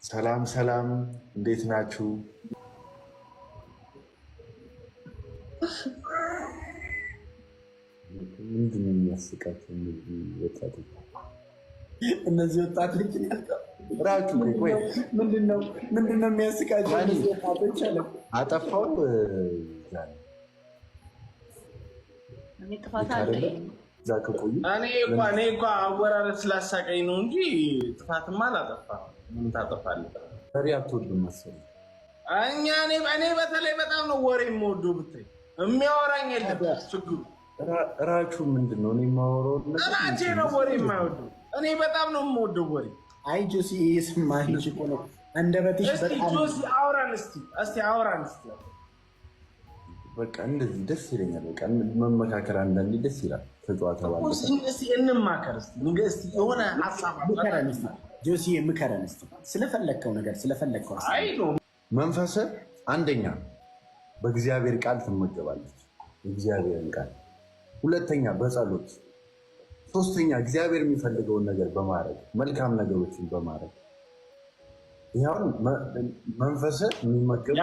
ሰላም ሰላም፣ እንዴት ናችሁ? ምንድን ነው የሚያስቃቸው እነዚህ ወጣቶች? ራችሁ ምንድን ነው የሚያስቃቸው? ወጣቶች አለ አጠፋው እኔ እኮ አወራረድ ስላሳቀኝ ነው እንጂ ጥፋትማ አላጠፋም። ምን ታጠፋለህ? ፈሪ አትወድም መሰለኝ። እኔ በተለይ በጣም ነው ወሬ የምወደው ብታይ የሚያወራኝ የለም። ችግሩ እራችሁ ምንድን ነው? እኔ የማወራው እራቼ ነው ወሬ የማይወደው። እኔ በጣም ነው የምወደው ወሬ። አይ ጆሲ የስማኝ እኮ ነው አንደበትሽ በጣም ጆሲ አውራን እስቲ አውራን እስቲ በቃ እንደዚህ ደስ ይለኛል። በቃ መመካከር አንዳንዴ ደስ ይላል። ተጫዋታ ባለ እስቲ እንማከር እስቲ የሆነ ሐሳብ ምከረን እስቲ ጆሲ ምከረን እስቲ ስለፈለከው ነገር ስለፈለከው አይ ነው መንፈስ አንደኛ በእግዚአብሔር ቃል ትመገባለች። እግዚአብሔርን ቃል ሁለተኛ በጸሎት ሶስተኛ እግዚአብሔር የሚፈልገውን ነገር በማድረግ መልካም ነገሮችን በማድረግ ይሄው መንፈስ የሚመገብ